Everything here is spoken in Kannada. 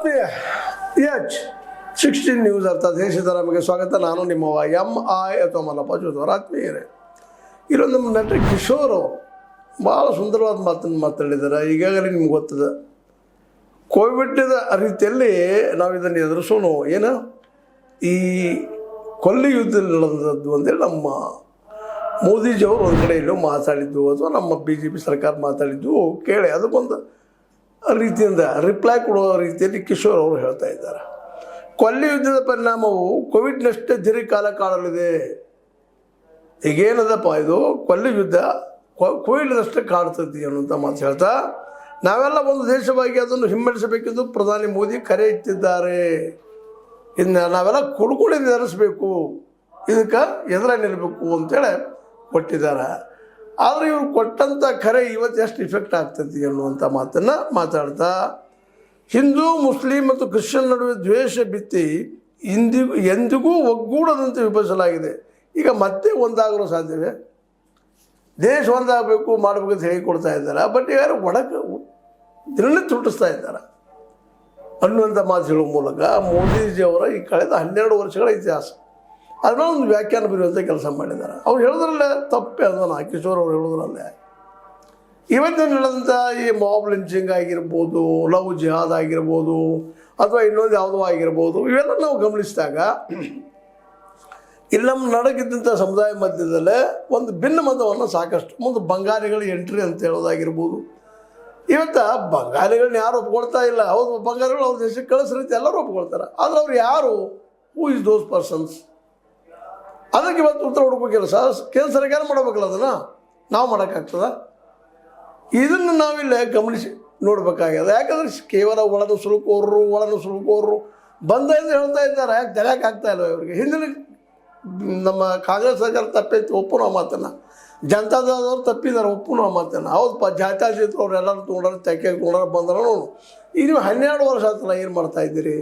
ಆತ್ಮೀಯ H16 ನ್ಯೂಸ್ ಅರ್ಥಾತ್ ದೇಶದ ಸ್ವಾಗತ. ನಾನು ನಿಮ್ಮವ MI ಅಥವಾ ಮಲ್ಲಪ್ಪ ಜೋದವರ ಆತ್ಮೀಯರೇ. ಇಲ್ಲೊಂದು ನಮ್ಮ ನಟ ಕಿಶೋರ್ ಭಾಳ ಸುಂದರವಾದ ಮಾತನ್ನು ಮಾತಾಡಿದ್ದಾರೆ. ಈಗಾಗಲೇ ನಿಮ್ಗೆ ಗೊತ್ತದ ಕೋವಿಡ್ದ ರೀತಿಯಲ್ಲಿ ನಾವು ಇದನ್ನು ಎದುರಿಸೋಣ. ಏನು ಈ ಕೊಲ್ಲಿ ಯುದ್ಧದಲ್ಲಿ ನಡೆದದ್ದು ಅಂತೇಳಿ ನಮ್ಮ ಮೋದಿಜಿಯವರು ಒಂದು ಕಡೆ ಎಲ್ಲೋ ಮಾತಾಡಿದ್ದು ಅಥವಾ ನಮ್ಮ BJP ಸರ್ಕಾರ ಮಾತಾಡಿದ್ದು ಕೇಳಿ ಅದಕ್ಕೊಂದು ರೀತಿಯಿಂದ ರಿಪ್ಲೈ ಕೊಡುವ ರೀತಿಯಲ್ಲಿ ಕಿಶೋರ್ ಅವರು ಹೇಳ್ತಾ ಇದ್ದಾರೆ. ಕೊಲ್ಲಿ ಯುದ್ಧದ ಪರಿಣಾಮವು ಕೋವಿಡ್ನಷ್ಟೇ ದೀರ್ಘಕಾಲ ಕಾಡಲಿದೆ. ಈಗೇನದಪ್ಪ ಇದು ಕೊಲ್ಲಿ ಯುದ್ಧ ಕೋವಿಡ್ನಷ್ಟೇ ಕಾಡ್ತೈತಿ ಅನ್ನುವಂಥ ಮಾತು ಹೇಳ್ತಾ ನಾವೆಲ್ಲ ಒಂದು ದೇಶವಾಗಿ ಅದನ್ನು ಹಿಮ್ಮೆಟ್ಟಿಸಬೇಕೆಂದು ಪ್ರಧಾನಿ ಮೋದಿ ಕರೆ ಇಟ್ಟಿದ್ದಾರೆ. ಇನ್ನು ನಾವೆಲ್ಲ ಕುಡ್ಕೊಂಡು ನೆರೆಸಬೇಕು, ಇದಕ್ಕೆ ಎದುರ ನಿಲ್ಲಬೇಕು ಅಂತೇಳಿ ಕೊಟ್ಟಿದ್ದಾರೆ. ಆದರೆ ಇವರು ಕೊಟ್ಟಂಥ ಕರೆ ಇವತ್ತು ಎಷ್ಟು ಇಫೆಕ್ಟ್ ಆಗ್ತೈತಿ ಅನ್ನುವಂಥ ಮಾತನ್ನು ಮಾತಾಡ್ತಾ ಹಿಂದೂ ಮುಸ್ಲಿಂ ಮತ್ತು ಕ್ರಿಶ್ಚಿಯನ್ ನಡುವೆ ದ್ವೇಷ ಬಿತ್ತಿ ಎಂದಿಗೂ ಒಗ್ಗೂಡದಂತೆ ವಿಭಜಿಸಲಾಗಿದೆ. ಈಗ ಮತ್ತೆ ಒಂದಾಗಲು ಸಾಧ್ಯವೇ? ದೇಶ ಒಂದಾಗಬೇಕು ಮಾಡಬೇಕು ಅಂತ ಹೇಳಿಕೊಡ್ತಾ ಇದ್ದಾರೆ. ಬಟ್ ಯಾರು ಒಡಕ್ಕೆ ದಿನನಿತ್ಯ ಹುಟ್ಟಿಸ್ತಾ ಇದ್ದಾರೆ ಅನ್ನುವಂಥ ಮಾತು ಹೇಳುವ ಮೂಲಕ ಮೋದಿಜಿಯವರ ಈ ಕಳೆದ 12 ವರ್ಷಗಳ ಇತಿಹಾಸ ಅದನ್ನ ಒಂದು ವ್ಯಾಖ್ಯಾನ ಬರೆಯುವಂಥ ಕೆಲಸ ಮಾಡಿದ್ದಾರೆ. ಅವ್ರು ಹೇಳೋದ್ರಲ್ಲೇ ತಪ್ಪೇ ಅದನ್ನು ಕಿಶೋರ್ ಅವ್ರು ಹೇಳೋದ್ರಲ್ಲೇ ಇವತ್ತಿನ ನಡೆದಂಥ ಈ ಮಾಬ್ ಲಿಂಚಿಂಗ್ ಆಗಿರ್ಬೋದು, ಲವ್ ಜಿಹಾದ್ ಆಗಿರ್ಬೋದು, ಅಥವಾ ಇನ್ನೊಂದು ಯಾವುದೋ ಆಗಿರ್ಬೋದು, ಇವೆಲ್ಲ ನಾವು ಗಮನಿಸಿದಾಗ ಇಲ್ಲಿ ನಮ್ಮ ನಡಗಿದ್ದಂಥ ಸಮುದಾಯ ಮಧ್ಯದಲ್ಲೇ ಒಂದು ಭಿನ್ನ ಮತವನ್ನು ಸಾಕಷ್ಟು ಮುಂದೆ ಬಂಗಾಳಿಗಳ ಎಂಟ್ರಿ ಅಂತ ಹೇಳೋದಾಗಿರ್ಬೋದು. ಇವತ್ತು ಬಂಗಾಳಿಗಳನ್ನ ಯಾರು ಒಪ್ಕೊಳ್ತಾ ಇಲ್ಲ. ಹೌದು, ಬಂಗಾಳಿಗಳು ಅವ್ರ ದೇಶಕ್ಕೆ ಕಳಿಸ್ರಿ ಎಲ್ಲರೂ ಒಪ್ಕೊಳ್ತಾರೆ. ಆದರೆ ಅವ್ರು ಯಾರು? Who is those persons? ಅದಕ್ಕೆ ಇವತ್ತು ಉತ್ತರ ಹುಡುಕಬೇಕಿಲ್ಲ. ಕೇಂದ್ರ ಸರ್ಕಾರ ಮಾಡಬೇಕಲ್ಲ, ಅದನ್ನು ನಾವು ಮಾಡೋಕ್ಕಾಗ್ತದ? ಇದನ್ನು ನಾವಿಲ್ಲೇ ಗಮನಿಸಿ ನೋಡಬೇಕಾಗ್ಯದ. ಯಾಕಂದರೆ ಕೇವಲ ಒಳನುಸುಳುಕೋರು ಬಂದ ಎಂದು ಹೇಳ್ತಾ ಇದ್ದಾರೆ. ಯಾಕೆ ತೆರೆಯೋಕೆ ಆಗ್ತಾ ಇಲ್ಲ ಇವರಿಗೆ? ಹಿಂದಿನ ನಮ್ಮ ಕಾಂಗ್ರೆಸ್ ಸರ್ಕಾರ ತಪ್ಪೈತಿ, ಒಪ್ಪು ನಾವು ಮಾತನ್ನು. ಜನತಾದಳದವ್ರು ತಪ್ಪಿದ್ದಾರೆ, ಒಪ್ಪು ನಾವು ಮಾತನ್ನು. ಹೌದಪ್ಪ, ಜಾತ್ಯಾತೀತರು ಅವ್ರು ಎಲ್ಲರೂ ತೊಗೊಂಡ್ರೆ ತೆಕ್ಕೆ ತೊಗೊಂಡ್ರೆ ಬಂದ್ರೆ ಈಗ ನೀವು 12 ವರ್ಷ ಆಯ್ತಲ್ಲ, ಏನು ಮಾಡ್ತಾ ಇದ್ದೀರಿ?